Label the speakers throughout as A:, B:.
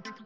A: Thank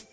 A: you.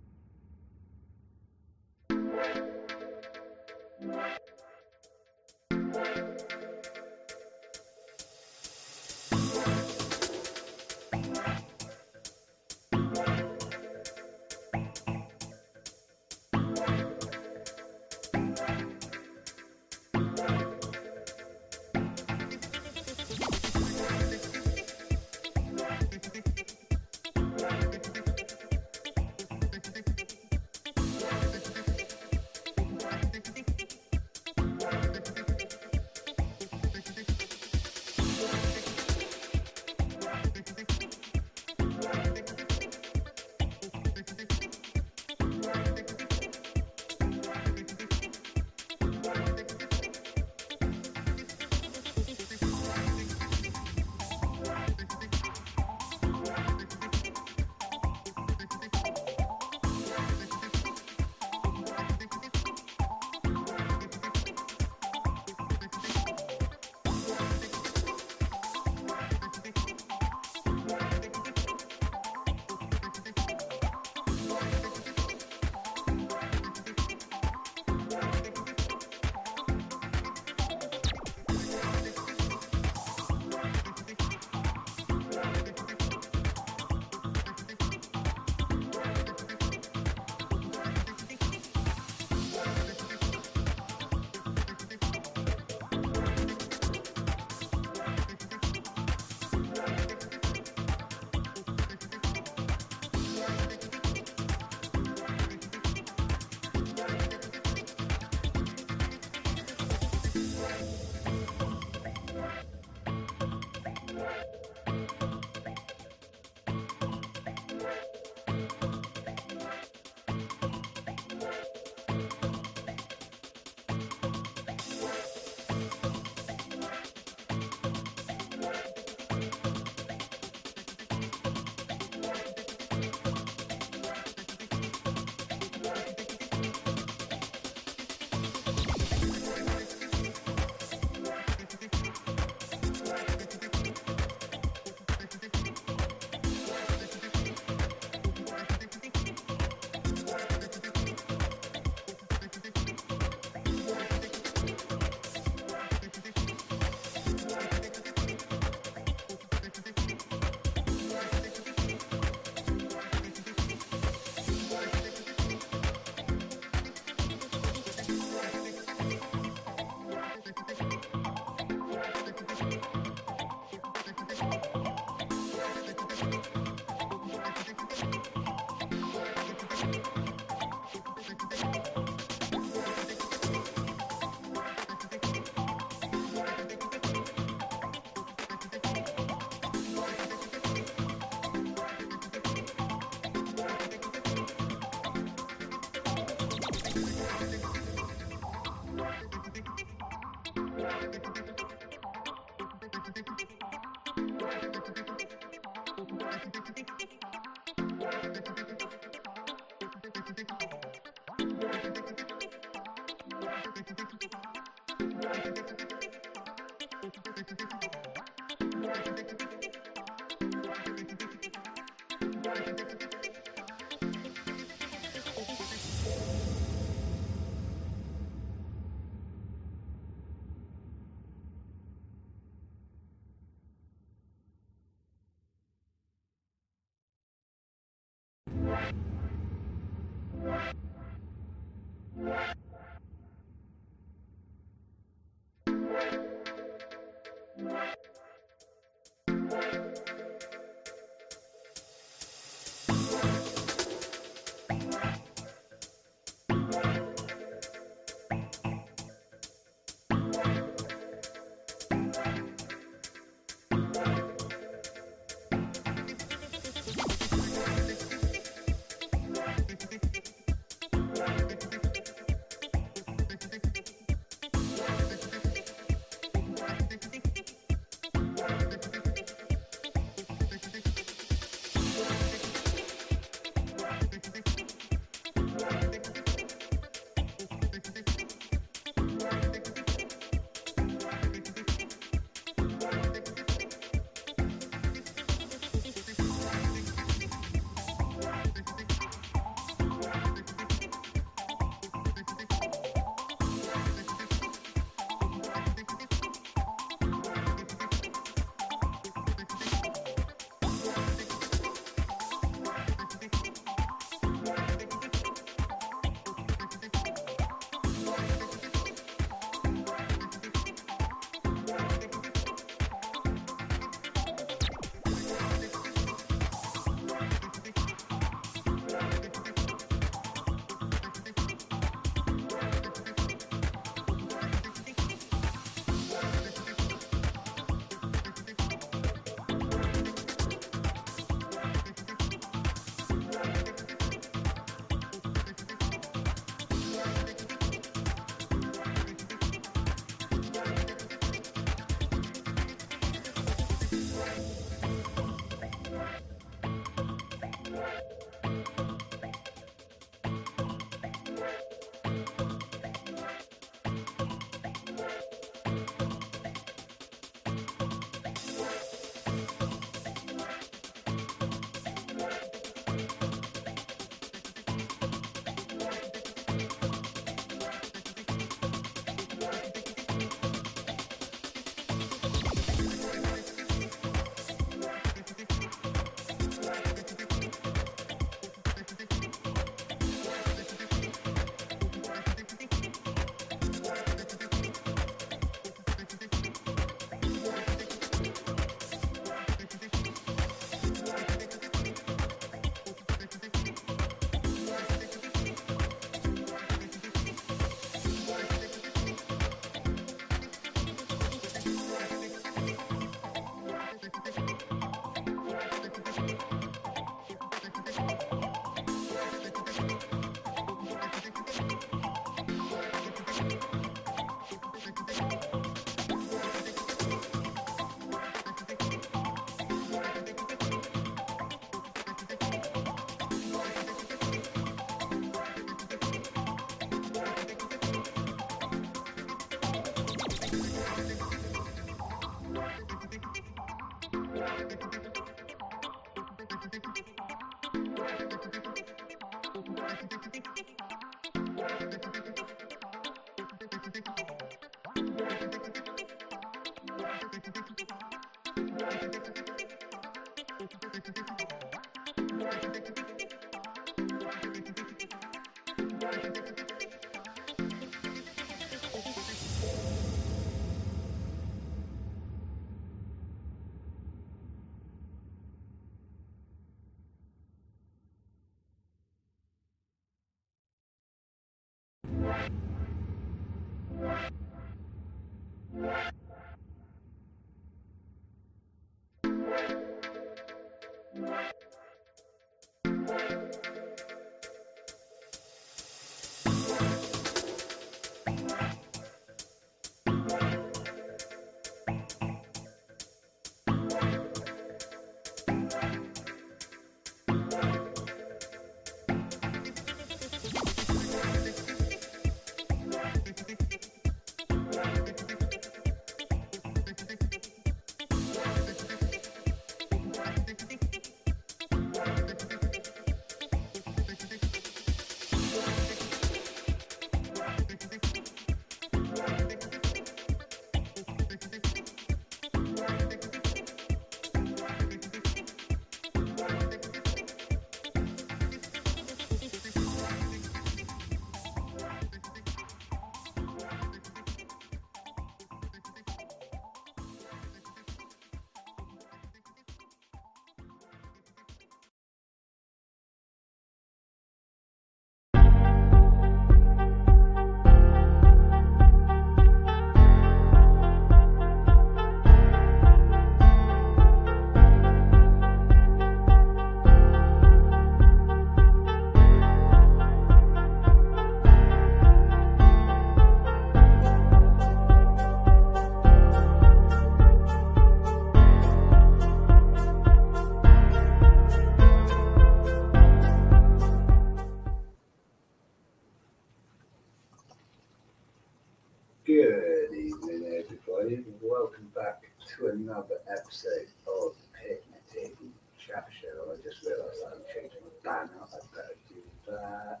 A: Good evening, everybody. Welcome back to another episode of the Picnic Table Chat Show. I just realised I haven't changed my banner. I better do that.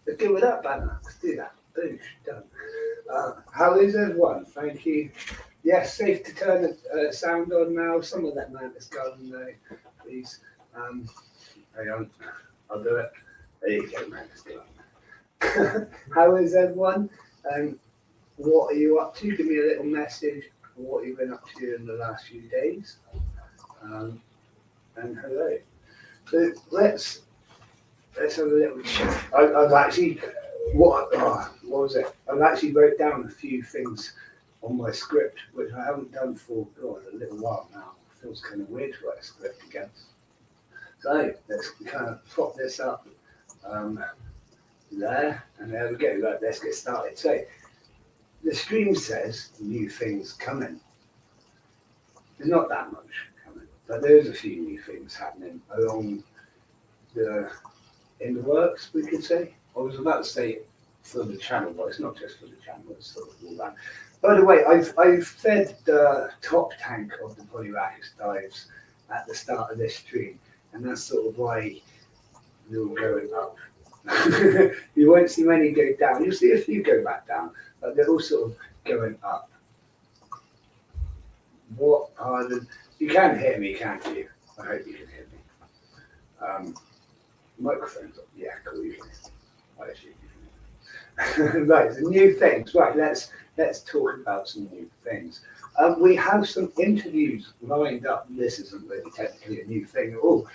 A: Let's do with that banner. Let's do that. Boom, done. How is everyone? Thank you. Yes, safe to turn the sound on now. Some of that man is going though, please. Hang on. I'll do it. There you go, man. It's done. How is everyone? What are you up to? Give me a little message of what you've been up to in the last few days. And hello. So let's have a little chat. I've actually what was it? I've actually wrote down a few things on my script which I haven't done for a little while now. It feels kind of weird to write a script again. So let's kind of prop this up there, and there we go. Right, let's get started. So the stream says new things coming. There's not that much coming, but there's a few new things happening along in the works, we could say. I was about to say for the channel, but it's not just for the channel, it's sort of all that. By the way, I've fed the top tank of the Polyrackets dives at the start of this stream, and that's sort of why they're all going up. You won't see many go down. You'll see a few go back down, but they're all sort of going up. What are the... You can hear me, can't you? I hope you can hear me. Microphone's up. Yeah, cool. You can hear me. I assume you can hear me. Right, the new things. Right, let's talk about some new things. We have some interviews lined up. This isn't really technically a new thing at all.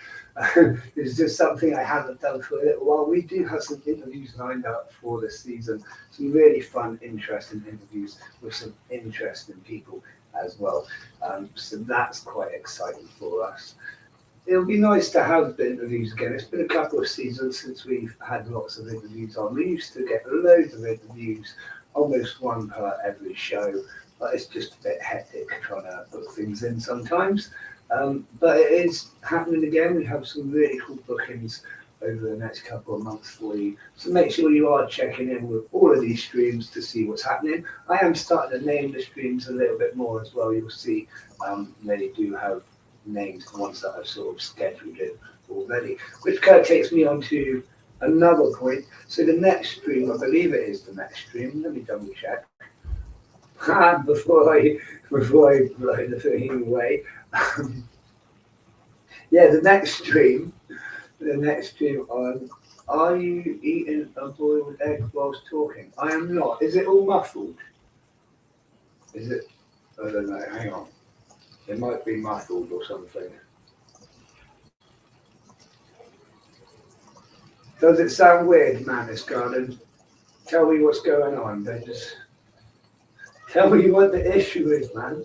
A: It's just something I haven't done for a little while. We do have some interviews lined up for this season. Some really fun, interesting interviews with some interesting people as well. So that's quite exciting for us. It'll be nice to have the interviews again. It's been a couple of seasons since we've had lots of interviews on. We used to get loads of interviews, almost one per every show, but it's just a bit hectic trying to book things in sometimes. But it is happening again. We have some really cool bookings over the next couple of months for you. So make sure you are checking in with all of these streams to see what's happening. I am starting to name the streams a little bit more as well. You'll see they do have names the ones that I've sort of scheduled in already, which kind of takes me on to another point. So the next stream, I believe it is the next stream. Let me double check. Before I blow the thing away. Yeah, the next stream on. Are you eating a boiled egg whilst talking? I am not. Is it all muffled? Is it? I don't know. Hang on. It might be muffled or something. Does it sound weird, Manus Garden? Tell me what's going on. Then just tell me what the issue is, man.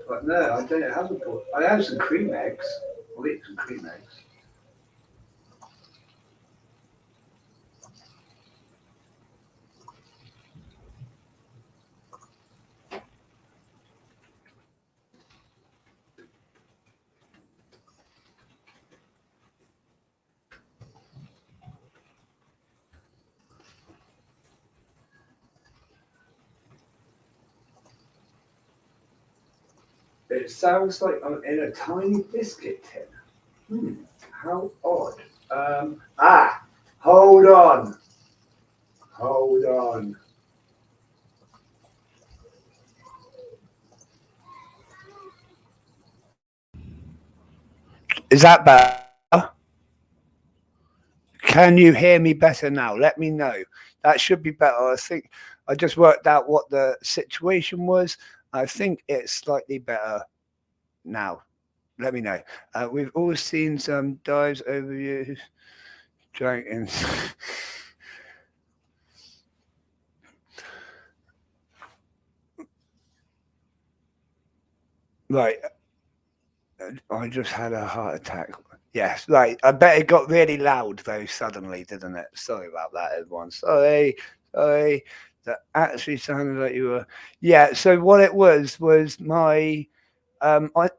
A: But no, I don't have a boiled. I have some cream eggs. I'll eat some cream eggs. It sounds like I'm in a tiny biscuit tin. How odd. Hold on. Hold on. Is that better? Can you hear me better now? Let me know. That should be better. I think I just worked out what the situation was. I think it's slightly better now. Let me know. We've all seen some dives overused dragons. Right. I just had a heart attack. Yes, right. I bet it got really loud very suddenly, didn't it? Sorry about that, everyone. Sorry. That actually sounded like you were. Yeah, so what it was my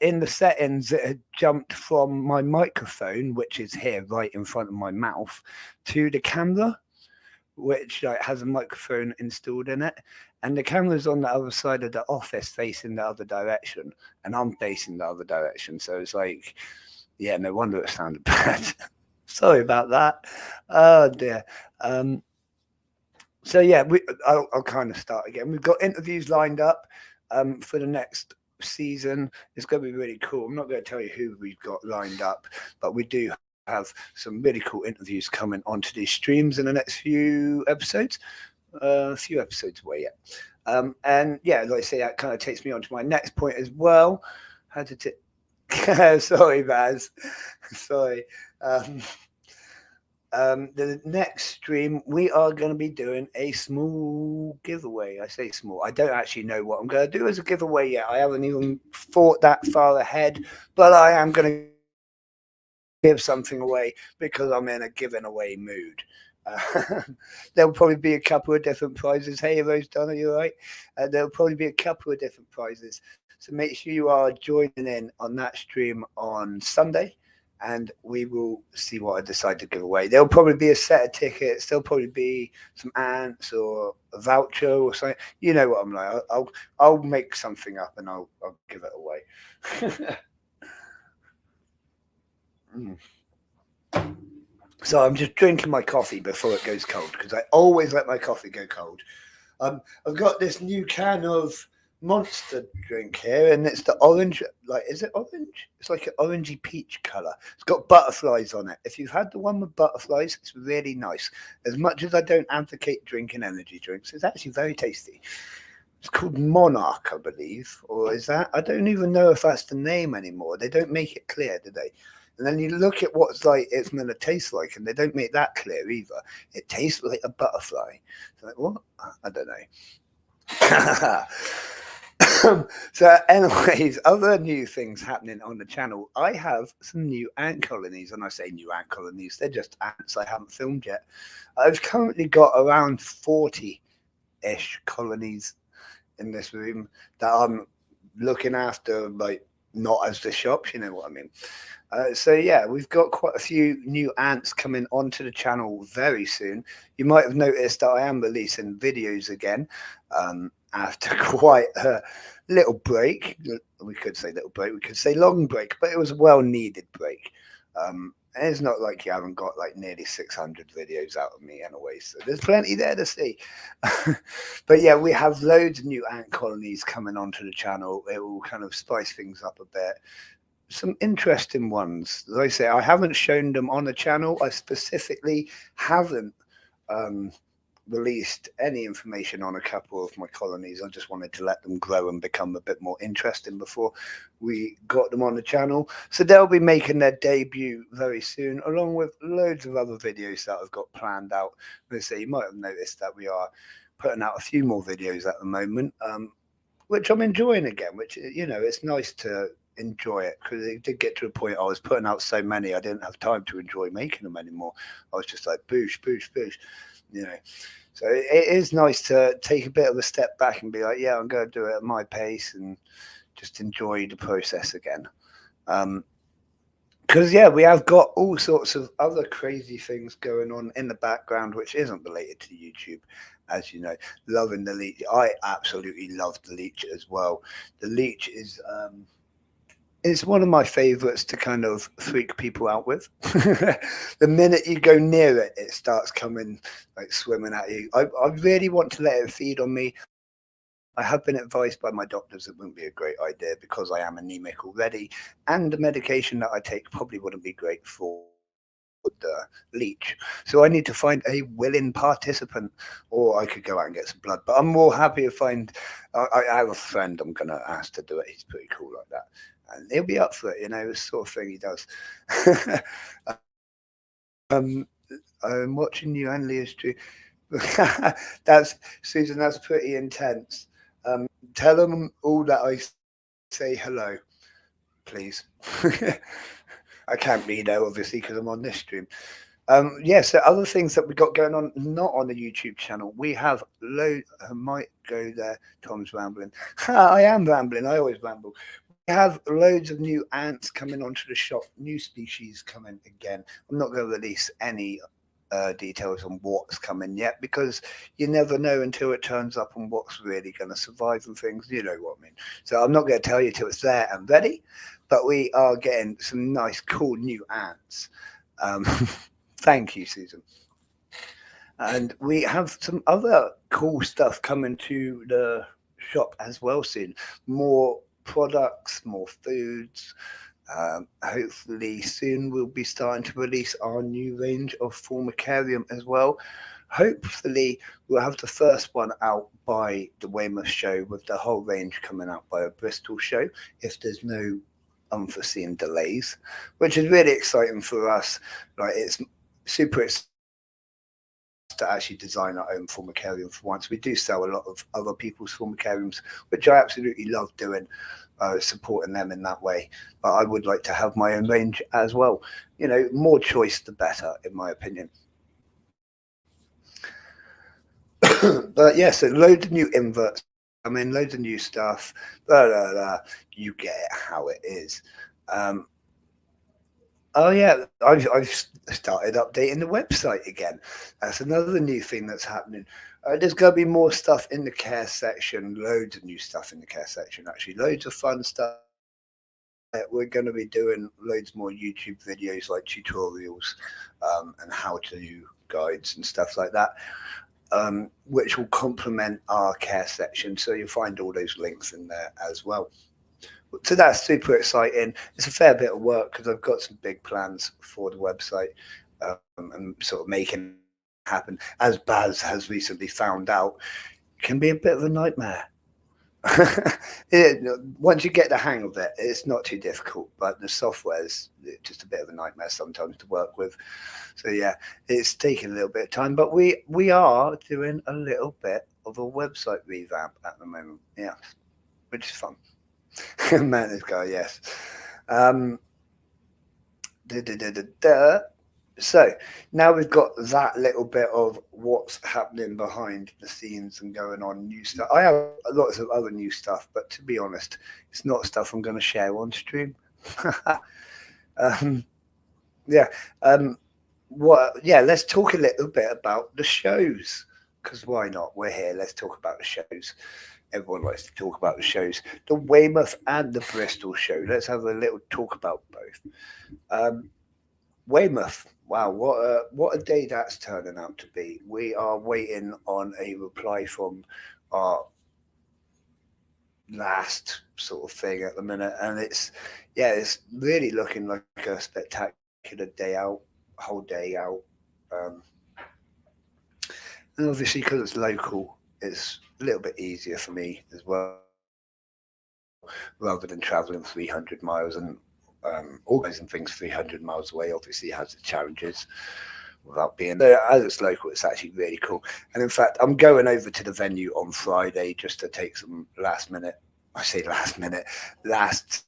A: in the settings, it had jumped from my microphone, which is here right in front of my mouth, to the camera, which like has a microphone installed in it, and the camera's on the other side of the office facing the other direction, and I'm facing the other direction. So it's like, yeah, no wonder it sounded bad. Sorry about that. Oh dear. So yeah, I'll kind of start again. We've got interviews lined up for the next season. It's going to be really cool. I'm not going to tell you who we've got lined up, but we do have some really cool interviews coming onto these streams in the next few episodes. A few episodes away yet. And yeah, like I say, that kind of takes me on to my next point as well. How did it? Sorry, Baz. Sorry. The next stream, we are going to be doing a small giveaway. I say small. I don't actually know what I'm going to do as a giveaway yet. I haven't even thought that far ahead, but I am going to give something away because I'm in a giving away mood. There'll probably be a couple of different prizes. Hey, Rose Donna, you all right? There'll probably be a couple of different prizes. So make sure you are joining in on that stream on Sunday, and we will see what I decide to give away. There'll probably be a set of tickets. There'll probably be some ants or a voucher or something. You know what I'm like. I'll make something up and I'll give it away. So I'm just drinking my coffee before it goes cold because I always let my coffee go cold. I've got this new can of Monster drink here, and it's the orange. Like, is it orange? It's like an orangey peach color. It's got butterflies on it. If you've had the one with butterflies, it's really nice. As much as I don't advocate drinking energy drinks, it's actually very tasty. It's called Monarch, I believe, or is that? I don't even know if that's the name anymore. They don't make it clear, do they? And then you look at what's like it's meant to taste like, and they don't make that clear either. It tastes like a butterfly. It's like, what? I don't know. So anyways, other new things happening on the channel. I have some new ant colonies, and I say new ant colonies, they're just ants I haven't filmed yet. I've currently got around 40-ish colonies in this room that I'm looking after, like not as the shops, you know what I mean. So yeah, we've got quite a few new ants coming onto the channel very soon. You might have noticed that I am releasing videos again, after quite a little break. We could say little break, we could say long break, but it was a well needed break. And it's not like you haven't got like nearly 600 videos out of me anyway, so there's plenty there to see. But yeah, we have loads of new ant colonies coming onto the channel. It will kind of spice things up a bit. Some interesting ones. As I say, I haven't shown them on the channel. I specifically haven't released any information on a couple of my colonies. I just wanted to let them grow and become a bit more interesting before we got them on the channel. So they'll be making their debut very soon, along with loads of other videos that I've got planned out. Let's say you might have noticed that we are putting out a few more videos at the moment, which I'm enjoying again, which, you know, it's nice to enjoy it, because it did get to a point I was putting out so many I didn't have time to enjoy making them anymore. I was just like boosh, boosh, boosh, you know. So it is nice to take a bit of a step back and be like, yeah, I'm going to do it at my pace and just enjoy the process again. Because yeah, we have got all sorts of other crazy things going on in the background which isn't related to YouTube. As you know, loving the leech. I absolutely love the leech as well. The leech is it's one of my favorites to kind of freak people out with. The minute you go near it, it starts coming, like swimming at you. I really want to let it feed on me. I have been advised by my doctors it wouldn't be a great idea because I am anemic already, and the medication that I take probably wouldn't be great for the leech. So I need to find a willing participant, or I could go out and get some blood. But I'm more happy to find. I have a friend I'm going to ask to do it. He's pretty cool like that, and he'll be up for it. You know, this sort of thing he does. I'm watching you and Leah's stream. That's Susan. That's pretty intense. Tell them all that I say hello, please. I can't be there obviously because I'm on this stream. Yeah, so other things that we got going on, not on the YouTube channel. We have loads. I might go there. Tom's rambling. I am rambling. I always ramble. We have loads of new ants coming onto the shop. New species coming again. I'm not going to release any details on what's coming yet, because you never know until it turns up and what's really going to survive and things. You know what I mean. So I'm not going to tell you till it's there and ready. But we are getting some nice, cool new ants. Thank you, Susan. And we have some other cool stuff coming to the shop as well soon. More products, more foods. Hopefully soon we'll be starting to release our new range of Formicarium as well. Hopefully we'll have the first one out by the Weymouth show, with the whole range coming out by a Bristol show, if there's no unforeseen delays, which is really exciting for us. Like, it's super exciting to actually design our own Formicarium for once. We do sell a lot of other people's Formicariums, which I absolutely love doing, supporting them in that way. But I would like to have my own range as well. You know, more choice the better, in my opinion. But yeah, so loads of new inverts. I mean, loads of new stuff. Blah, blah, blah. You get how it is. Oh yeah, I've started updating the website again. That's another new thing that's happening. There's going to be more stuff in the care section. Loads of new stuff in the care section. Actually, loads of fun stuff. We're going to be doing loads more YouTube videos, like tutorials and how-to guides and stuff like that, which will complement our care section. So you'll find all those links in there as well. So that's super exciting. It's a fair bit of work because I've got some big plans for the website, and sort of making it happen. As Baz has recently found out, it can be a bit of a nightmare. Once you get the hang of it, it's not too difficult, but the software is just a bit of a nightmare sometimes to work with. So yeah, it's taking a little bit of time, but we are doing a little bit of a website revamp at the moment. Yeah, which is fun. Man, this guy, yes. So now we've got that little bit of what's happening behind the scenes and going on, new stuff. I have lots of other new stuff, but to be honest, it's not stuff I'm going to share on stream. Yeah. Yeah, let's talk a little bit about the shows,
B: because why not? We're here. Let's talk about the shows. Everyone likes to talk about the shows. The Weymouth and the Bristol show. Let's have a little talk about both. Um, Weymouth. Wow, what a day that's turning out to be. We are waiting on a reply from our last sort of thing at the minute, and it's really looking like a spectacular day out, whole day out. Um, and obviously, because it's local, it's a little bit easier for me as well, rather than travelling 300 miles and organising things 300 miles away. Obviously, it has its challenges without being there. As it's local, it's actually really cool. And in fact, I'm going over to the venue on Friday just to take some last minute. I say last minute, last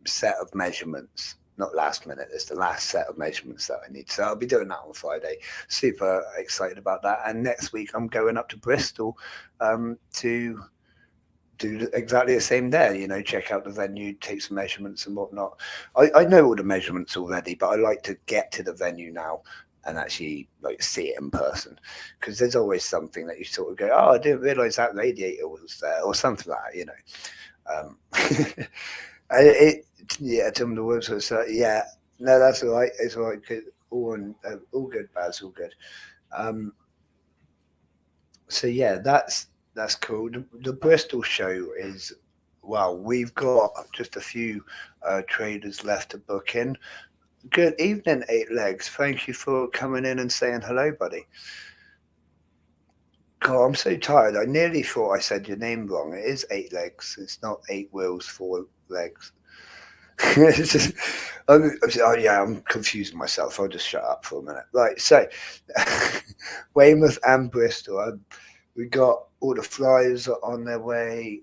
B: set of measurements. Not last minute. It's the last set of measurements that I need. So I'll be doing that on Friday. Super excited about that. And next week I'm going up to Bristol to do exactly the same there. Check out the venue, take some measurements and whatnot. I know all the measurements already, but I like to get to the venue now and actually like see it in person, because there's always something that you sort of go, oh, I didn't realize that radiator was there, or something like that. It yeah, Tim the words was yeah, no, that's all right. It's all right. All good, Baz, all good. Um, so yeah, that's cool. The Bristol show is, well, we've got just a few traders left to book in. Good evening, Eight Legs. Thank you for coming in and saying hello, buddy. God, I'm so tired. I nearly thought I said your name wrong. It is Eight Legs. It's not eight wheels, four legs. It's just, oh yeah, I'm confusing myself. I'll just shut up for a minute. Right, so Weymouth and Bristol. We got all the flyers are on their way.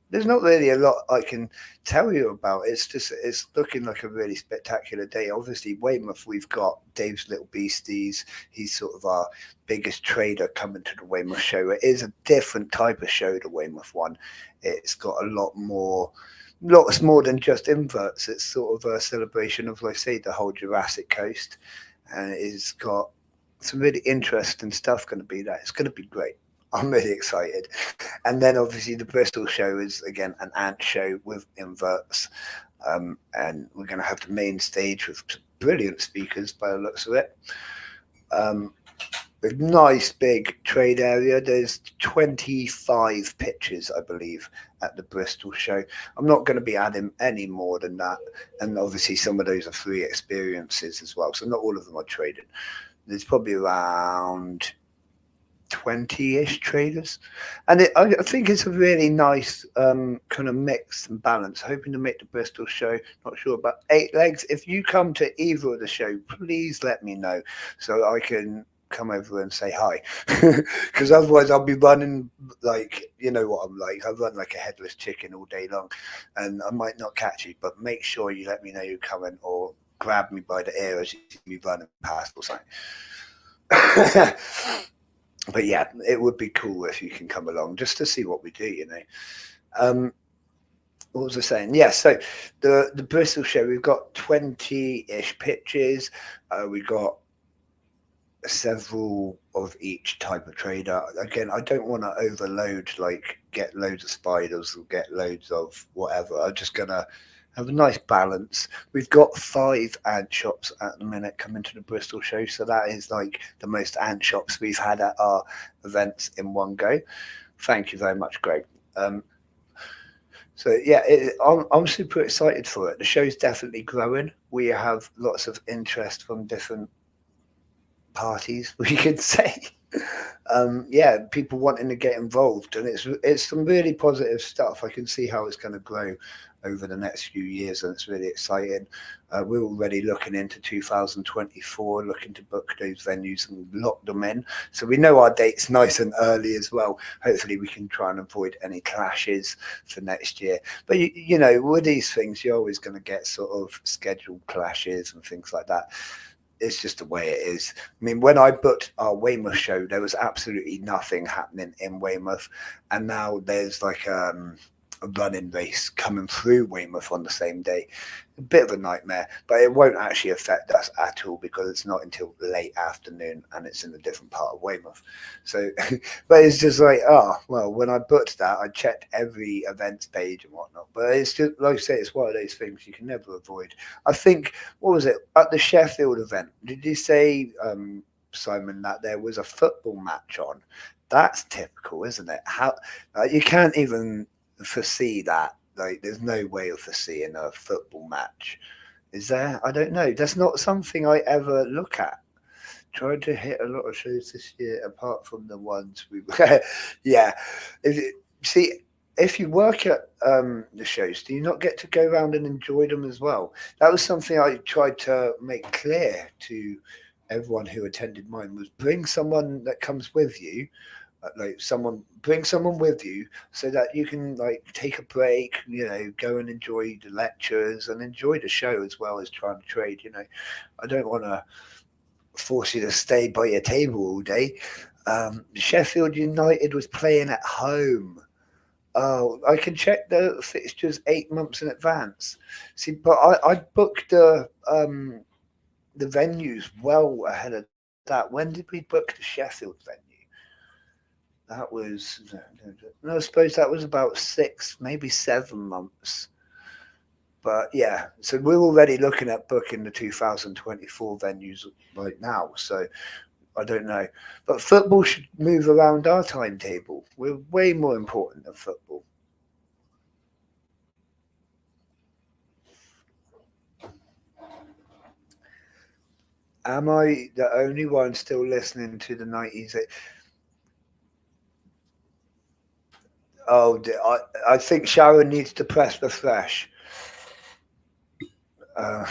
B: There's not really a lot I can tell you about. It's looking like a really spectacular day. Obviously, Weymouth, we've got Dave's Little Beasties. He's sort of our biggest trader coming to the Weymouth show. It is a different type of show, the Weymouth one. It's got a lots more than just inverts. It's sort of a celebration of, like I say, the whole Jurassic Coast, and it's got some really interesting stuff going to be there. It's going to be great. I'm really excited. And then obviously the Bristol show is again an ant show with inverts, and we're going to have the main stage with brilliant speakers by the looks of it. Um, a nice big trade area. There's 25 pitches, I believe, at the Bristol show. I'm not going to be adding any more than that. And obviously, some of those are free experiences as well. So, not all of them are traded. There's probably around 20-ish traders. And I think it's a really nice kind of mix and balance. Hoping to make the Bristol show. Not sure about Eight Legs. If you come to either of the show, please let me know so I can come over and say hi, because otherwise I'll be running like, you know what I'm like. I run like a headless chicken all day long, and I might not catch you, but make sure you let me know you're coming, or grab me by the ear as you see me running past or something. But yeah, it would be cool if you can come along just to see what we do. What was I saying? Yeah, so the Bristol show, we've got 20-ish pitches. We've got several of each type of trader. Again, I don't want to overload, like get loads of spiders or get loads of whatever. I'm just gonna have a nice balance. We've got 5 ant shops at the minute coming to the Bristol show, so that is like the most ant shops we've had at our events in one go. Thank you very much, Greg. So yeah, I'm super excited for it. The show's definitely growing. We have lots of interest from different parties, we could say. Yeah, people wanting to get involved, and it's some really positive stuff. I can see how it's going to grow over the next few years, and it's really exciting. We're already looking into 2024, looking to book those venues and lock them in, so we know our dates nice and early as well. Hopefully we can try and avoid any clashes for next year. But you know, with these things, you're always going to get sort of scheduled clashes and things like that. It's just the way it is. I mean, when I booked our Weymouth show, there was absolutely nothing happening in Weymouth, and now there's like a a running race coming through Weymouth on the same day. A bit of a nightmare, but it won't actually affect us at all because it's not until late afternoon and it's in a different part of Weymouth. So, but it's just like, oh, well, when I booked that, I checked every events page and whatnot. But it's just, like I say, it's one of those things you can never avoid. I think, what was it, at the Sheffield event, did you say, Simon, that there was a football match on? That's typical, isn't it? How you can't even foresee that. Like, there's no way of foreseeing a football match, is there? I don't know. That's not something I ever look at. Tried to hit a lot of shows this year, apart from the ones we. Yeah, see, if you work at the shows, do you not get to go around and enjoy them as well? That was something I tried to make clear to everyone who attended mine, was bring someone that comes with you, like bring someone with you so that you can like take a break, go and enjoy the lectures and enjoy the show as well as trying to trade. I don't want to force you to stay by your table all day. Sheffield United was playing at home. Oh, I can check the fixtures 8 months in advance. See, but I booked the venues well ahead of that. When did we book the Sheffield venue? That was, no, I suppose that was about 6, maybe 7 months. But yeah, so we're already looking at booking the 2024 venues right now. So I don't know. But football should move around our timetable. We're way more important than football. Am I the only one still listening to the 90s? Oh, I think Sharon needs to press refresh. No,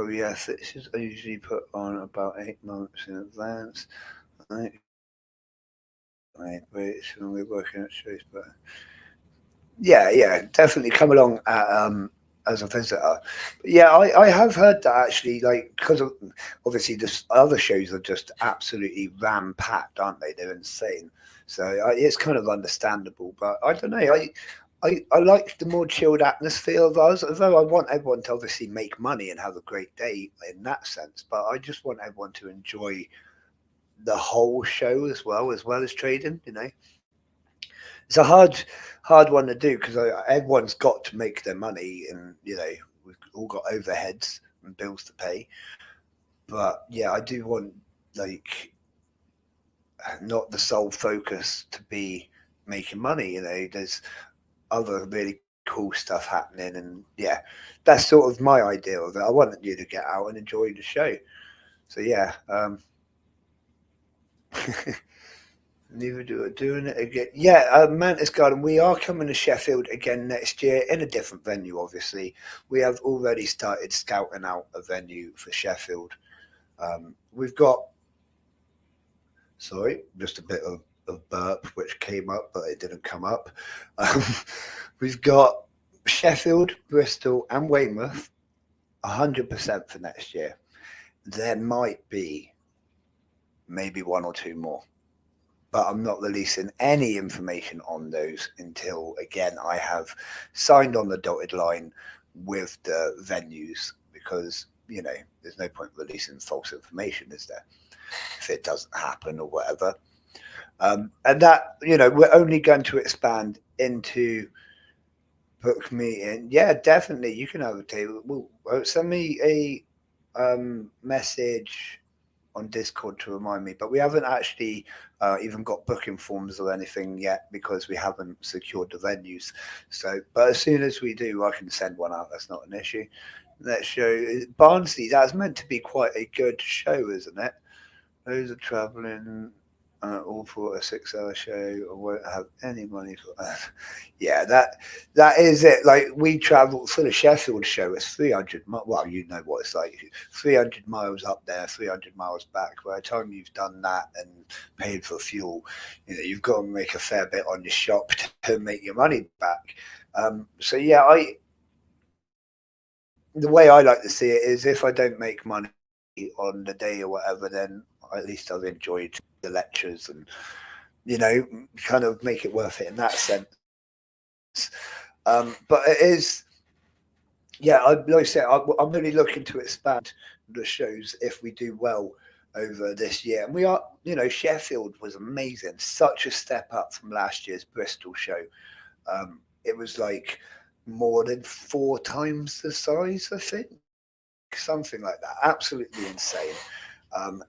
B: yes, fixtures are usually put on about 8 months in advance. Right. Wait, so we're working at shows, but yeah, definitely come along as a visitor. But yeah, I have heard that actually, like, because of obviously the other shows are just absolutely ram packed, aren't they? They're insane. So it's kind of understandable, but I don't know. I like the more chilled atmosphere of ours, although I want everyone to obviously make money and have a great day in that sense. But I just want everyone to enjoy the whole show as well as trading. It's a hard one to do because everyone's got to make their money, and we've all got overheads and bills to pay. But yeah, I do want like not the sole focus to be making money. There's other really cool stuff happening, and yeah, that's sort of my idea of it. I want you to get out and enjoy the show. So yeah, neither doing it again. Yeah, Mantis Garden. We are coming to Sheffield again next year in a different venue. Obviously, we have already started scouting out a venue for Sheffield. We've got, sorry, just a bit of burp which came up, but it didn't come up. We've got Sheffield, Bristol, and Weymouth 100% for next year. There might be maybe 1 or 2 more, but I'm not releasing any information on those until, again, I have signed on the dotted line with the venues, because there's no point releasing false information, is there, if it doesn't happen or whatever. And that, we're only going to expand into book meeting. Yeah, definitely, you can have a table. Well, send me a message on Discord to remind me, but we haven't actually even got booking forms or anything yet because we haven't secured the venues. So, but as soon as we do, I can send one out. That's not an issue. That show, Barnsley, that's meant to be quite a good show, isn't it? Those are travelling all for a 6-hour show. I won't have any money for that. Yeah, that is it. Like, we travel for the Sheffield show. It's 300. Well, you know what it's like. 300 miles up there, 300 miles back. By the time you've done that and paid for fuel, you've got to make a fair bit on your shop to make your money back. So yeah, the way I like to see it is, if I don't make money on the day or whatever, then at least I've enjoyed the lectures and you know, kind of make it worth it in that sense. But it is, yeah, like I said, I'm really looking to expand the shows if we do well over this year. And we are, you know, Sheffield was amazing, such a step up from last year's Bristol show. It was like more than 4 times the size, I think, something like that. Absolutely insane.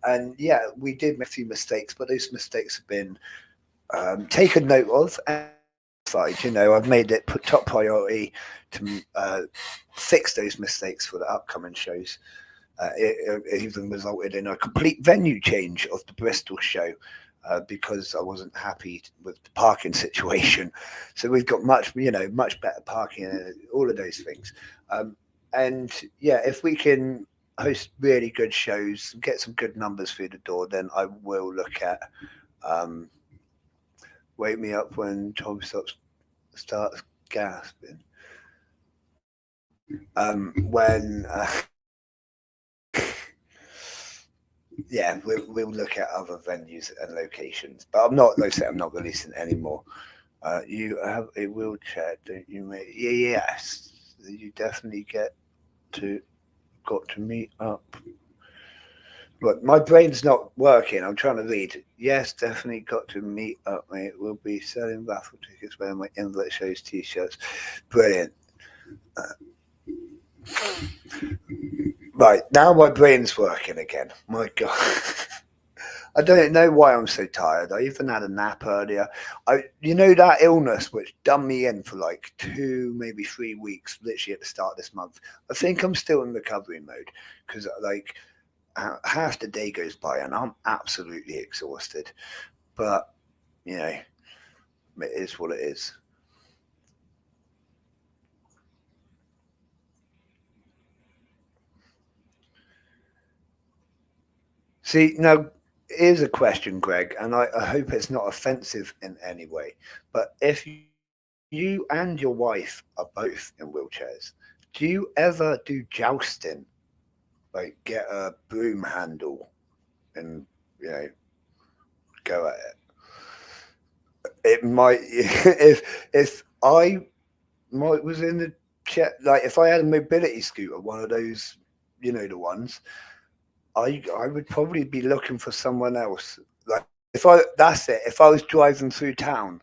B: And yeah, we did make a few mistakes, but those mistakes have been taken note of and you know, I've made it put top priority to fix those mistakes for the upcoming shows. It even resulted in a complete venue change of the Bristol show because I wasn't happy with the parking situation. So we've got much, you know, much better parking and all of those things. And yeah, if we can host really good shows and get some good numbers through the door, then I will look at Wake Me Up When Tom starts gasping. When yeah, we'll look at other venues and locations, but I'm not. Like I said, I'm not releasing any more. You have a wheelchair, don't you, mate? Yeah, yes. You definitely got to meet up. Look, my brain's not working. I'm trying to read. Yes, definitely got to meet up, mate. We'll be selling raffle tickets, wearing my invite shows t-shirts. Brilliant. Right, now my brain's working again. My God. I don't know why I'm so tired. I even had a nap earlier. You know, that illness which done me in for like 2, maybe 3 weeks, literally at the start of this month. I think I'm still in recovery mode because like half the day goes by and I'm absolutely exhausted. But you know, it is what it is. See, now here's a question, Greg, and I hope it's not offensive in any way. But if you and your wife are both in wheelchairs, do you ever do jousting? Like get a broom handle and, you know, go at it? It might if I might was in the chat, like if I had a mobility scooter, one of those, you know, the ones, I would probably be looking for someone else. Like if I that's it. If I was driving through town,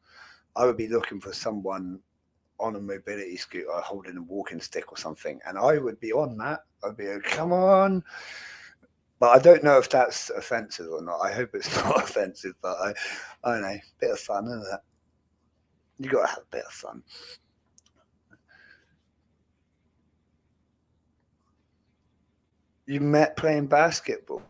B: I would be looking for someone on a mobility scooter holding a walking stick or something, and I would be on that. I'd be like, come on. But I don't know if that's offensive or not. I hope it's not offensive, but I don't know, bit of fun, isn't it? You got to have a bit of fun. You met playing basketball.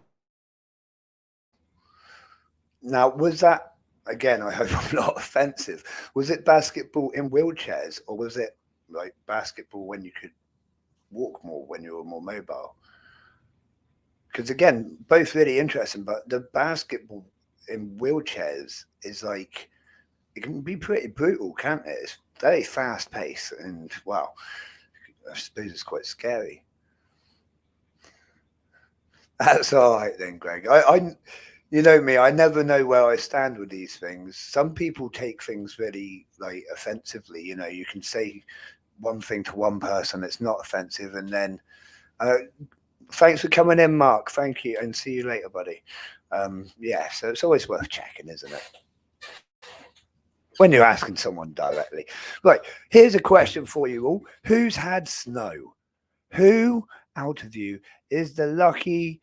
B: Now, was that again? I hope I'm not offensive. Was it basketball in wheelchairs, or was it like basketball when you could walk more, when you were more mobile? Because again, both really interesting. But the basketball in wheelchairs is like it can be pretty brutal, can't it? It's very fast paced, and wow, I suppose it's quite scary. That's all right then, Greg. You know me, I never know where I stand with these things. Some people take things really like offensively. You know, you can say one thing to one person that's not offensive, and then uh, thanks for coming in, Mark. Thank you, and see you later, buddy. Yeah, so it's always worth checking, isn't it? When you're asking someone directly. Right, here's a question for you all. Who's had snow? Who out of you is the lucky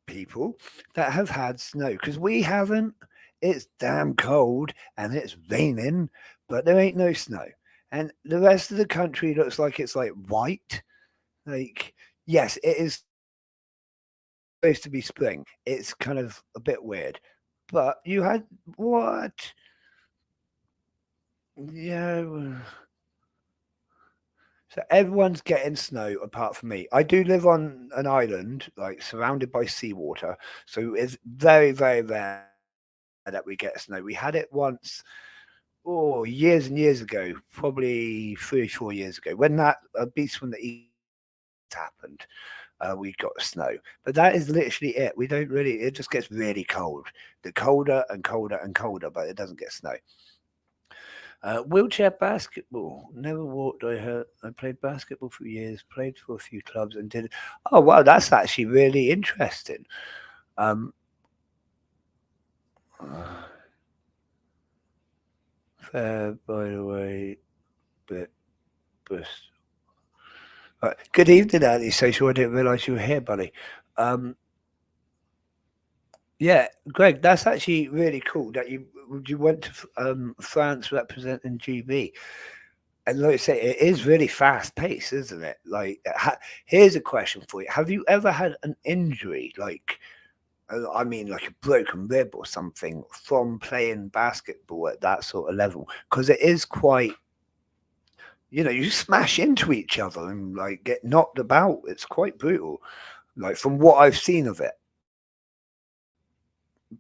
B: people that have had snow? Because we haven't. It's damn cold and it's raining, but there ain't no snow. And the rest of the country looks like it's like white. Like, yes, it is supposed to be spring. It's kind of a bit weird. But you had what? Yeah. So everyone's getting snow apart from me. I do live on an island, like surrounded by seawater, so it's very, very rare that we get snow. We had it once, oh, years and years ago, probably 3 or 4 years ago, when that Beast from the East happened. we got snow. But that is literally it. We don't really, it just gets really cold. The colder and colder and colder, but it doesn't get snow. Wheelchair basketball. Never walked. I played basketball for years, played for a few clubs, and did. Oh wow, that's actually really interesting. Um, fair, by the way, but good evening, Andy. Social. I didn't realise you were here, buddy. Um, yeah, Greg, that's actually really cool that you went to France representing GB. And like I say, it is really fast paced, isn't it? Like, here's a question for you: have you ever had an injury, like, I mean, like a broken rib or something, from playing basketball at that sort of level? Because it is quite, you smash into each other and like get knocked about. It's quite brutal, like from what I've seen of it.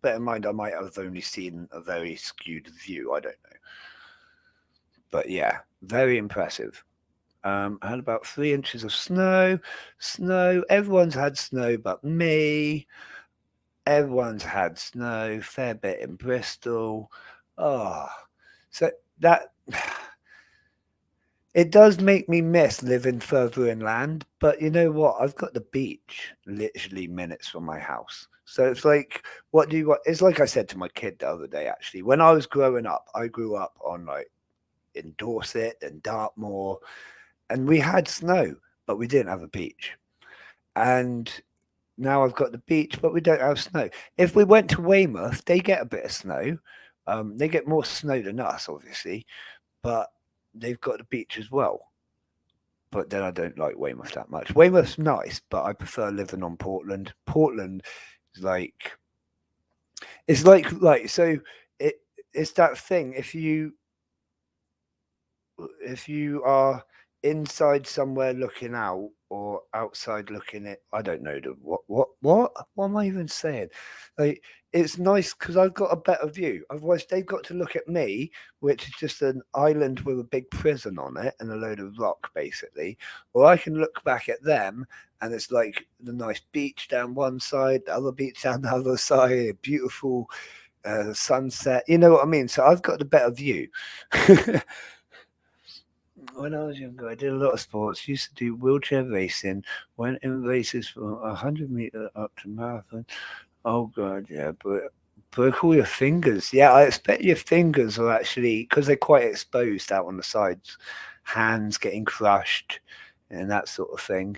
B: Bear in mind, I might have only seen a very skewed view. I don't know, but yeah, very impressive. I had about 3 inches of snow. Snow. Everyone's had snow but me. Everyone's had snow. Fair bit in Bristol. Oh, so that it does make me miss living further inland. But you know what? I've got the beach literally minutes from my house. So it's like, what do you want? It's like I said to my kid the other day, actually. When I was growing up, I grew up on like in Dorset and Dartmoor, and we had snow, but we didn't have a beach. And now I've got the beach, but we don't have snow. If we went to Weymouth, they get a bit of snow. They get more snow than us, obviously, but they've got the beach as well. But then I don't like Weymouth that much. Weymouth's nice, but I prefer living on Portland. Portland is like, it's like so it it's that thing. If you are inside somewhere looking out or outside looking at, I don't know, what am I even saying? Like, it's nice because I've got a better view. Otherwise they've got to look at me, which is just an island with a big prison on it and a load of rock basically, or I can look back at them and it's like the nice beach down one side, the other beach down the other side, a beautiful sunset, you know what I mean? So I've got the better view. When I was younger, I did a lot of sports. Used to do wheelchair racing. Went in races from 100 meter up to marathon. Oh god, yeah, but broke all your fingers. Yeah, I expect your fingers are actually because they're quite exposed out on the sides. Hands getting crushed and that sort of thing.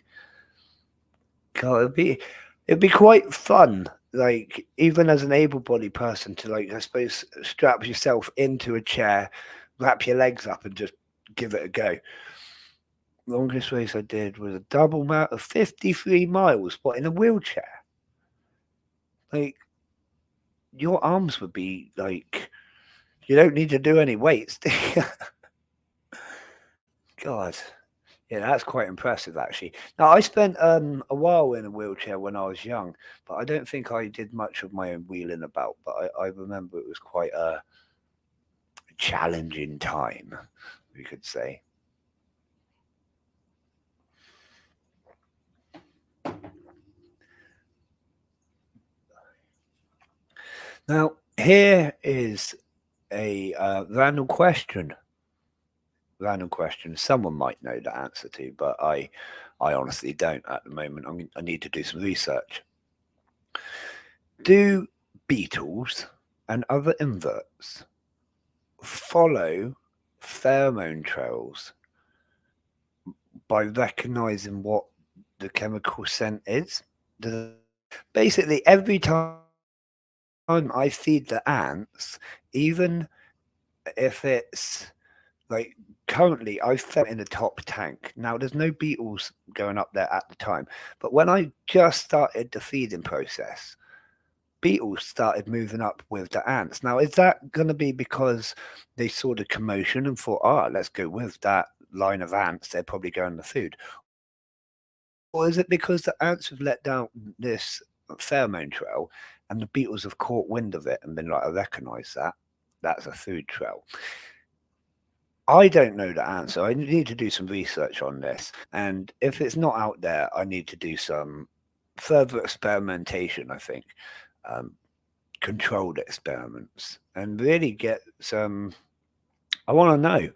B: God, it'd be quite fun. Like even as an able-bodied person to like, I suppose, strap yourself into a chair, wrap your legs up, and just give it a go. Longest race I did was a double mount of 53 miles, but in a wheelchair. Like, your arms would be like, you don't need to do any weights, do you? God. Yeah, that's quite impressive, actually. Now, I spent a while in a wheelchair when I was young, but I don't think I did much of my own wheeling about. But I remember it was quite a challenging time, we could say. Now, here is a random question. Random question. Someone might know the answer to, but I honestly don't at the moment. I need to do some research. Do beetles and other inverts follow pheromone trails by recognizing what the chemical scent is? Basically, every time I feed the ants, even if it's like currently I fed in the top tank. Now there's no beetles going up there at the time, but when I just started the feeding process, beetles started moving up with the ants. Now, is that going to be because they saw the commotion and thought, "Ah, let's go with that line of ants. They're probably going to food," or is it because the ants have let down this pheromone trail and the beetles have caught wind of it and been like, "I recognise that. That's a food trail." I don't know the answer. I need to do some research on this. And if it's not out there, I need to do some further experimentation, I think. Um, Controlled experiments and really get some. I want to know.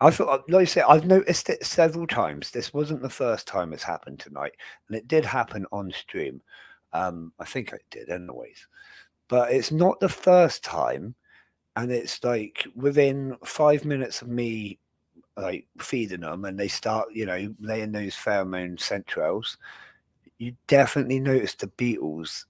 B: I thought, like I said, I've noticed it several times. This wasn't the first time it's happened tonight, and it did happen on stream. I think it did, anyways. But it's not the first time, and it's like within 5 minutes of me like feeding them, and they start, laying those pheromone centrals. You definitely notice the beetles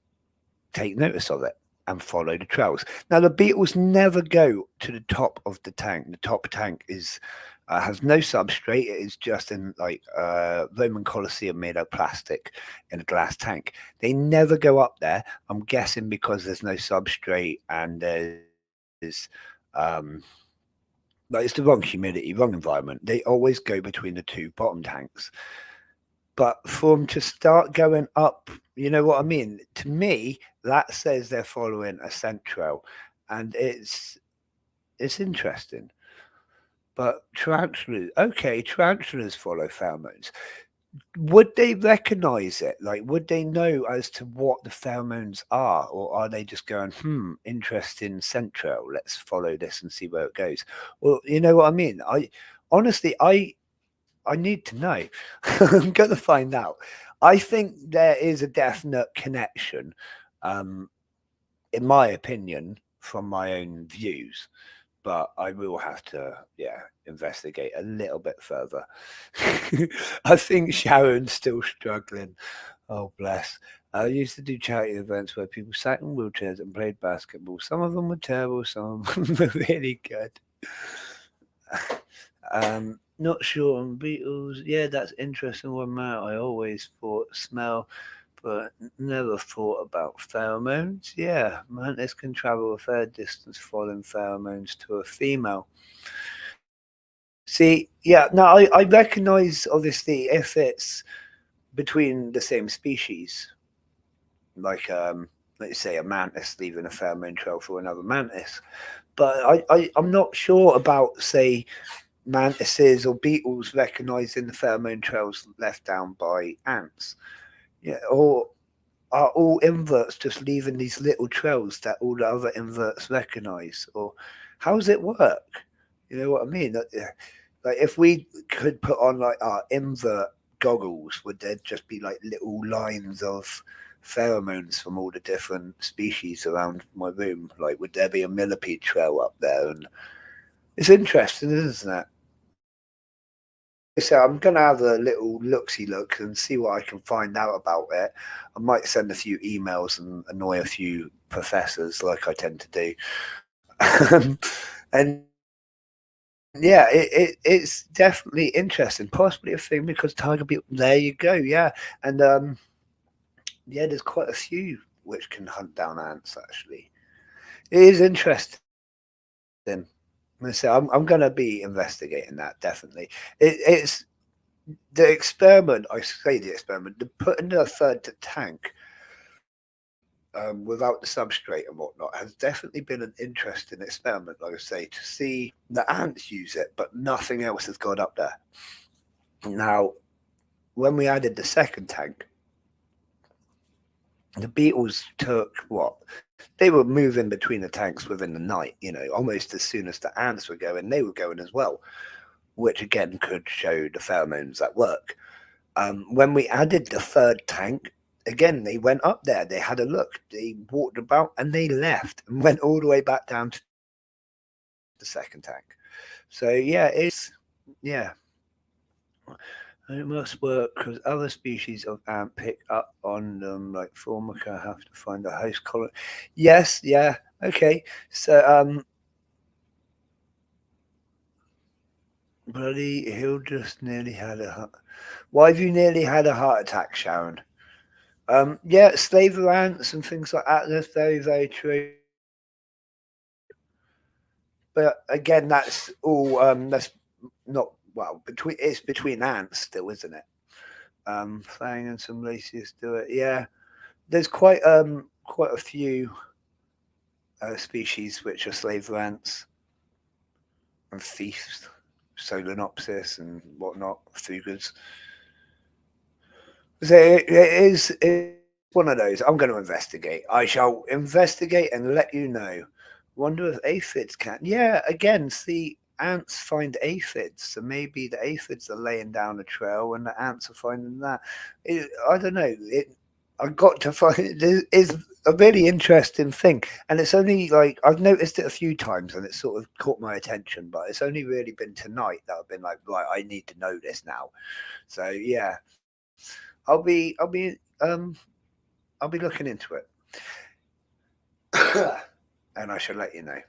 B: take notice of it and follow the trails. Now the beetles never go to the top of the tank. The top tank is has no substrate. It is just in like Roman Colosseum made of plastic in a glass tank. They never go up there. I'm guessing because there's no substrate and there's like it's the wrong humidity, wrong environment. They always go between the two bottom tanks. But for them to start going up, you know what I mean? To me, that says they're following a scent trail, and it's interesting. But tarantulas follow pheromones. Would they recognize it? Like, would they know as to what the pheromones are, or are they just going, interesting scent trail, let's follow this and see where it goes? Well, you know what I mean? I need to know. I'm going to find out. I think there is a definite connection, in my opinion, from my own views, but I will have to, investigate a little bit further. I think Sharon's still struggling. Oh, bless. I used to do charity events where people sat in wheelchairs and played basketball. Some of them were terrible, some of them were really good. Not sure on beetles. Yeah, that's interesting one, Matt. I always thought smell, but never thought about pheromones. Yeah, mantis can travel a fair distance following pheromones to a female. See, yeah, now I recognize obviously if it's between the same species, like let's say a mantis leaving a pheromone trail for another mantis. But I'm not sure about, say, mantises or beetles recognizing the pheromone trails left down by ants. Yeah, or are all inverts just leaving these little trails that all the other inverts recognize? Or how does it work? You know what I mean? Like if we could put on like our invert goggles, would there just be like little lines of pheromones from all the different species around my room? Like would there be a millipede trail up there? And it's interesting, isn't it? So I'm gonna have a little look-see look and see what I can find out about it. I might send a few emails and annoy a few professors like I tend to do. And yeah, it's definitely interesting. Possibly a thing because tiger beetle. There you go. Yeah, and yeah, there's quite a few which can hunt down ants. Actually, it is interesting. So I'm going to be investigating that definitely. It's the experiment. I say the experiment. The putting the third tank without the substrate and whatnot has definitely been an interesting experiment. Like I say, to see the ants use it, but nothing else has gone up there. Now, when we added the second tank, the beetles took what? They were moving between the tanks within the night, almost as soon as the ants were going, they were going as well, which again could show the pheromones at work. When we added the third tank, again, they went up there, they had a look, they walked about and they left and went all the way back down to the second tank. So, yeah. It must work because other species of ant pick up on them, like Formica, have to find a host colony. Yes, yeah, okay. So, bloody, he'll just nearly had a. Why have you nearly had a heart attack, Sharon? Yeah, slaver ants and things like that. That's very, very true. But again, that's all. That's not well between. It's between ants still, isn't it? Fang and some laces do it. Yeah, there's quite a few species which are slave ants and thieves. Solenopsis and whatnot, Fugas. So it's one of those. I'm going to investigate. I shall investigate and let you know. Wonder if aphids can. Yeah, again, see, ants find aphids, so maybe the aphids are laying down a trail and the ants are finding that. I don't know. I got to find it is a really interesting thing, and it's only like I've noticed it a few times, and it's sort of caught my attention. But it's only really been tonight that I've been like, right, I need to know this now. So yeah, um I'll be looking into it, and I shall let you know.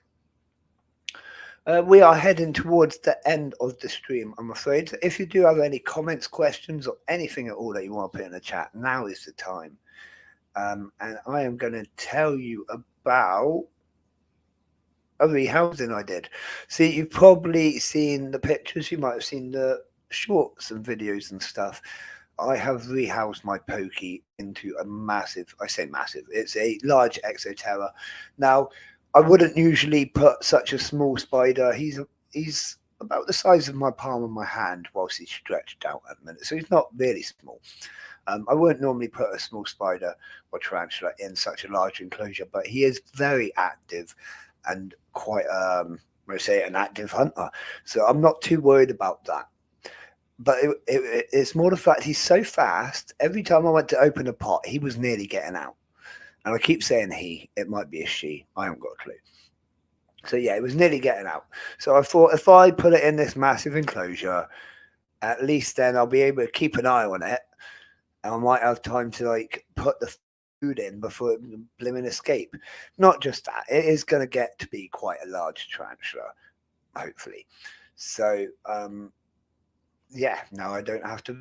B: We are heading towards the end of the stream, I'm afraid. If you do have any comments, questions, or anything at all that you want to put in the chat, now is the time. And I am going to tell you about a rehousing I did. See, you've probably seen the pictures, you might have seen the shorts and videos and stuff. I have rehoused my Pokey into a massive, I say massive, it's a large Exoterra. Now, I wouldn't usually put such a small spider. He's about the size of my palm of my hand whilst he's stretched out at the minute. So he's not really small. I wouldn't normally put a small spider or tarantula in such a large enclosure, but he is very active and quite, let's say, an active hunter. So I'm not too worried about that. But it's more the fact he's so fast. Every time I went to open a pot, he was nearly getting out. And I keep saying he, it might be a she. I haven't got a clue. So yeah, it was nearly getting out. So I thought if I put it in this massive enclosure, at least then I'll be able to keep an eye on it. And I might have time to like put the food in before it blimmin' escape. Not just that, it is going to get to be quite a large tarantula, hopefully. So yeah, now I don't have to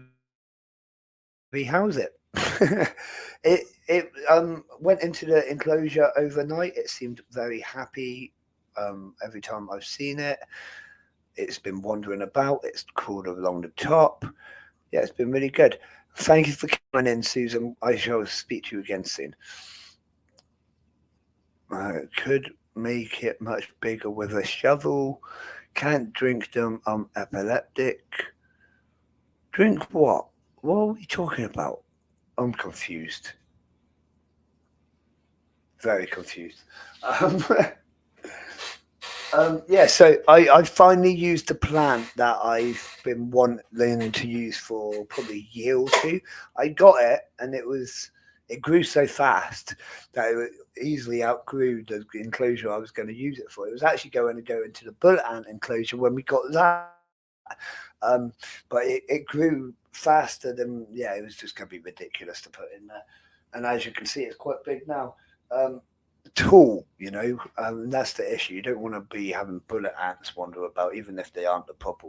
B: rehouse it. it went into the enclosure overnight. It seemed very happy. Every time I've seen it, it's been wandering about. It's crawled along the top. Yeah, it's been really good. Thank you for coming in, Susan. I shall speak to you again soon. Could make it much bigger with a shovel. Can't drink them. I'm epileptic. Drink what? What are we talking about? I'm confused. Very confused. Yeah, so I finally used the plant that I've been wanting to use for probably a year or two. I got it, and it grew so fast that it easily outgrew the enclosure I was going to use it for. It was actually going to go into the bullet ant enclosure when we got that. But it grew faster than, yeah, it was just going to be ridiculous to put in there. And as you can see, it's quite big now. Tall, that's the issue. You don't want to be having bullet ants wander about, even if they aren't the proper.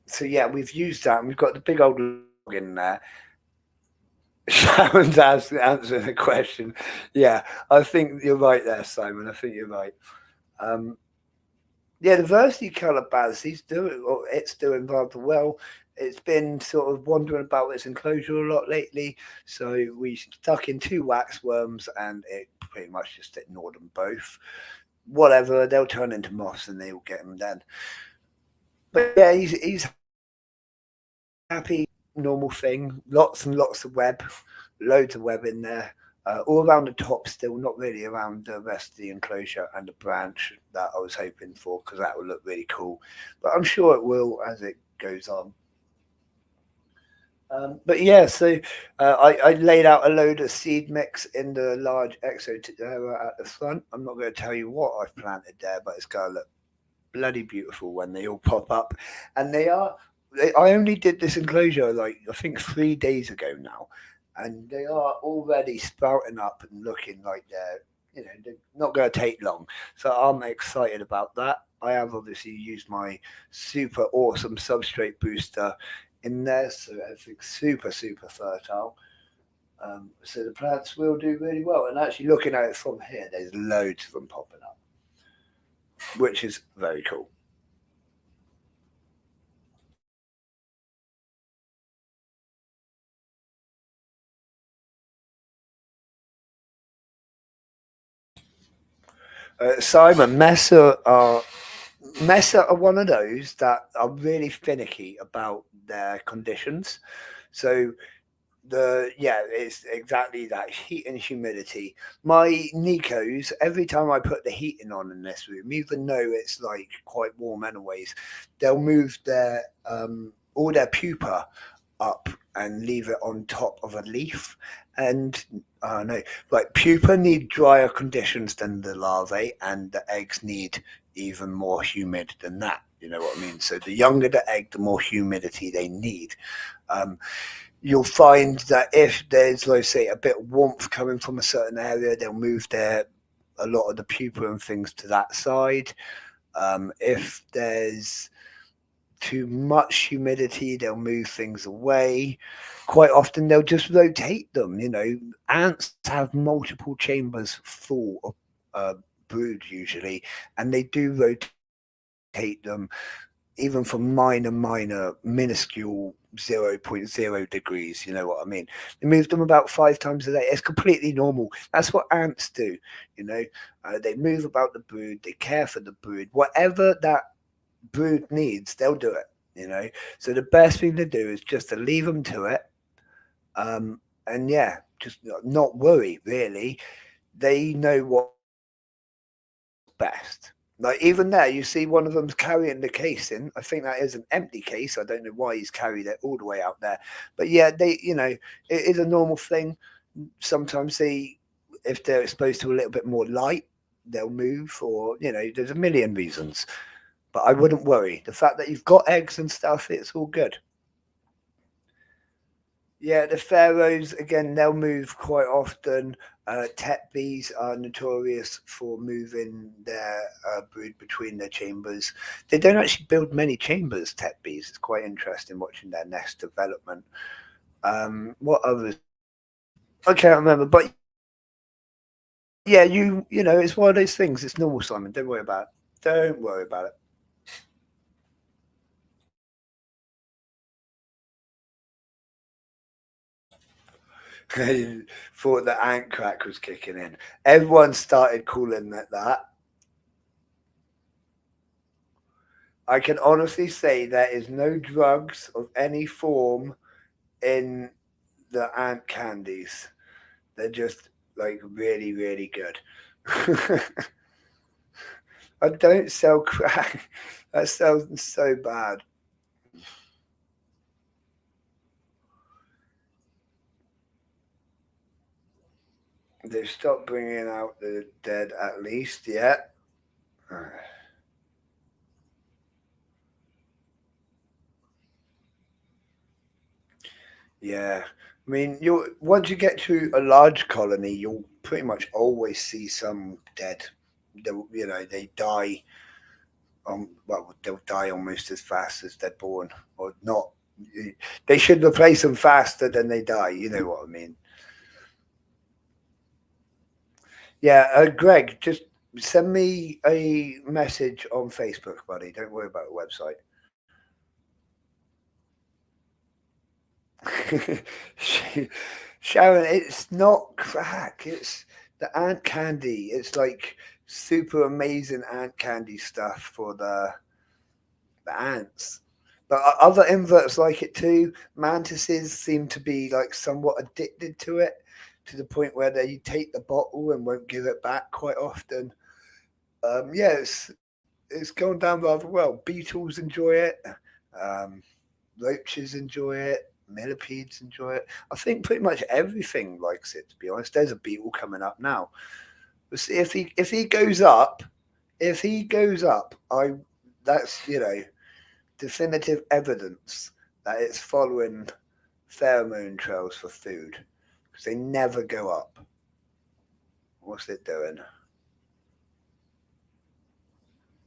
B: So yeah, we've used that, and we've got the big old log in there. Sharon's answering the question. Yeah, I think you're right there, Simon. I think you're right. Yeah, the versicolor baz, it's doing rather well. It's been sort of wandering about its enclosure a lot lately. So we stuck in 2 wax worms, and it pretty much just ignored them both. Whatever, they'll turn into moths and they will get them then. But yeah, he's happy, normal thing. Lots and lots of web, loads of web in there. All around the top still, not really around the rest of the enclosure and the branch that I was hoping for, because that would look really cool. But I'm sure it will as it goes on. But yeah, so I laid out a load of seed mix in the large Exoterra at the front. I'm not going to tell you what I've planted there, but it's going to look bloody beautiful when they all pop up. And I only did this enclosure like I think 3 days ago now, and they are already sprouting up and looking like they're not going to take long. So I'm excited about that. I have obviously used my super awesome substrate booster in there, so everything's super fertile. So the plants will do really well. And actually looking at it from here, there's loads of them popping up, which is very cool. Simon, Messer are Mesa are one of those that are really finicky about their conditions. So it's exactly that, heat and humidity. My Nikos, every time I put the heating on in this room, even though it's like quite warm anyways, they'll move their all their pupa up and leave it on top of a leaf. And no, like pupa need drier conditions than the larvae, and the eggs need even more humid than that. You know what I mean? So the younger the egg, the more humidity they need. You'll find that if there's, let's say, a bit of warmth coming from a certain area, they'll move a lot of the pupa and things to that side. If there's too much humidity, they'll move things away. Quite often, they'll just rotate them. You know, ants have multiple chambers full of brood usually, and they do rotate them even from minuscule 0.0 degrees. You know what I mean? They move them about 5 times a day. It's completely normal. That's what ants do. You know, they move about the brood. They care for the brood. Whatever that brood needs, they'll do it. You know, so the best thing to do is just to leave them to it. And yeah, just not worry. Really, they know what's best. Like even there, you see one of them's carrying the case in. I think that is an empty case. I don't know why he's carried it all the way out there. But yeah, it is a normal thing. Sometimes if they're exposed to a little bit more light, they'll move, or there's a million reasons. But I wouldn't worry. The fact that you've got eggs and stuff, it's all good. Yeah, the pharaohs, again, they'll move quite often. Tet bees are notorious for moving their brood between their chambers. They don't actually build many chambers, tet bees. It's quite interesting watching their nest development. What others? I can't remember, but yeah, it's one of those things. It's normal, Simon. Don't worry about it. Don't worry about it. Thought the ant crack was kicking in. Everyone started calling it that. I can honestly say there is no drugs of any form in the ant candies. They're just like really, really good. I don't sell crack. That sounds so bad. They've stopped bringing out the dead at least, yeah. Yeah. I mean, once you get to a large colony, you'll pretty much always see some dead. They die. They'll die almost as fast as they're born, or not. They should replace them faster than they die. You know what I mean? Yeah, Greg, just send me a message on Facebook, buddy. Don't worry about the website. Sharon, it's not crack. It's the ant candy. It's like super amazing ant candy stuff for the ants. But other inverts like it too. Mantises seem to be like somewhat addicted to it, to the point where they take the bottle and won't give it back quite often. Yeah, it's going down rather well. Beetles enjoy it. Um, roaches enjoy it. Millipedes enjoy it. I think pretty much everything likes it. To be honest, there's a beetle coming up now. We'll see if he goes up. If he goes up, that's definitive evidence that it's following pheromone trails for food, because they never go up. What's it doing?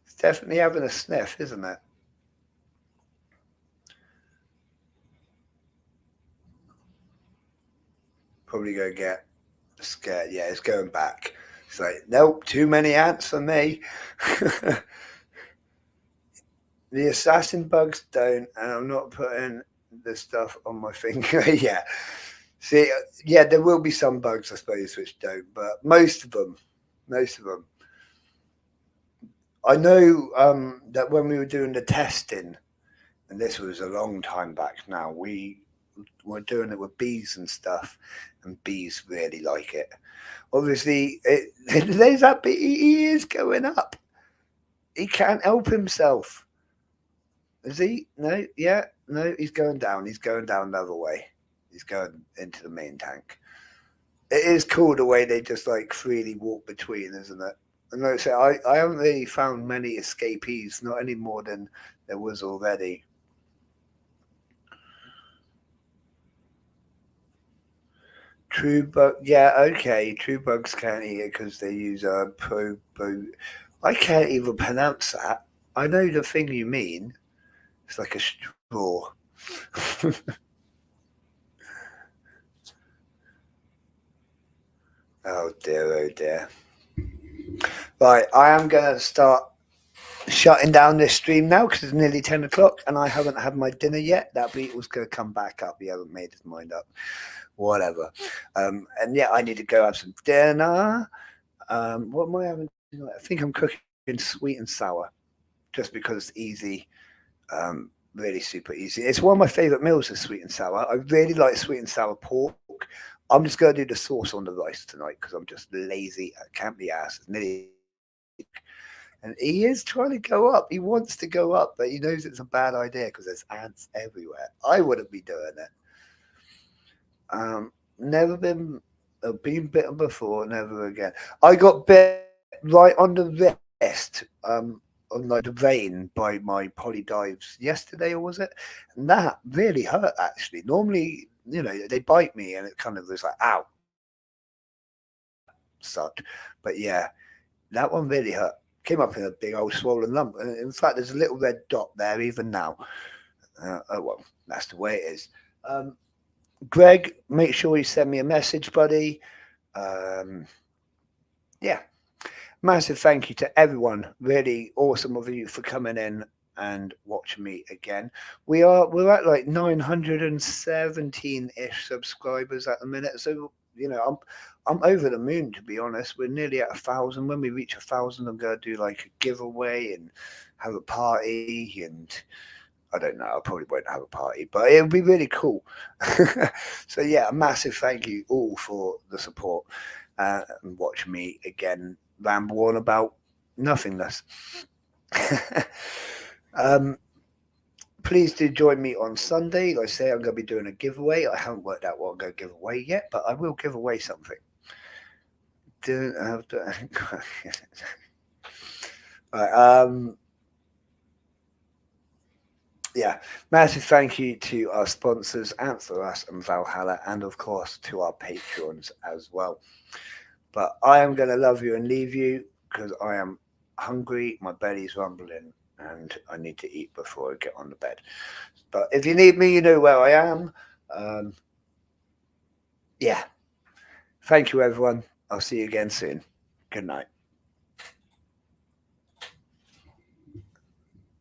B: It's definitely having a sniff, isn't it? Probably go get scared. Yeah, it's going back. It's like, nope, too many ants for me. The assassin bugs don't, and I'm not putting the stuff on my finger. Yeah. See, yeah, there will be some bugs, I suppose, which don't, but most of them. I know that when we were doing the testing, and this was a long time back now, we were doing it with bees and stuff, and bees really like it. Obviously, there's that bee. He is going up. He can't help himself. Is he? No, yeah, no, he's going down. He's going down the other way. He's going into the main tank. It is cool the way they just like freely walk between, isn't it? And like I say, I haven't really found many escapees, not any more than there was already. True bug, yeah, okay. True bugs can't eat it because they use a I can't even pronounce that. I know the thing you mean. It's like a straw. Oh dear, oh dear. Right, I am going to start shutting down this stream now because it's nearly 10 o'clock and I haven't had my dinner yet. That Beetle's going to come back up. He hasn't made his mind up. Whatever. And yeah, I need to go have some dinner. What am I having? I think I'm cooking sweet and sour just because it's easy. Really super easy. It's one of my favorite meals is sweet and sour. I really like sweet and sour pork. I'm just going to do the sauce on the rice tonight because I'm just lazy. I can't be asked. And he is trying to go up. He wants to go up, but he knows it's a bad idea because there's ants everywhere. I wouldn't be doing it. Never been bitten before, never again. I got bit right on the wrist, on like the vein by my polydives yesterday, or was it? And that really hurt actually. Normally, they bite me and it kind of was like, ow, sucked. But yeah, that one really hurt. Came up in a big old swollen lump. And in fact, there's a little red dot there even now. Oh well, that's the way it is. Greg, make sure you send me a message, buddy. Yeah, massive thank you to everyone. Really awesome of you for coming in and watching me again. We're at like 917-ish subscribers at the minute, so I'm over the moon, to be honest. We're nearly at 1,000. When we reach 1,000, I'm going to do like a giveaway and have a party. And I don't know, I probably won't have a party, but it'll be really cool. So yeah, a massive thank you all for the support and watching me again ramble on about nothingness. Please do join me on Sunday. Like I say, I'm going to be doing a giveaway. I haven't worked out what I'm going to give away yet, but I will give away something. Don't have to. Right, yeah, massive thank you to our sponsors, Answer Us and Valhalla, and of course to our patrons as well. But I am going to love you and leave you because I am hungry, my belly's rumbling, and I need to eat before I get on the bed. But if you need me, you know where I am. Yeah. Thank you, everyone. I'll see you again soon. Good night.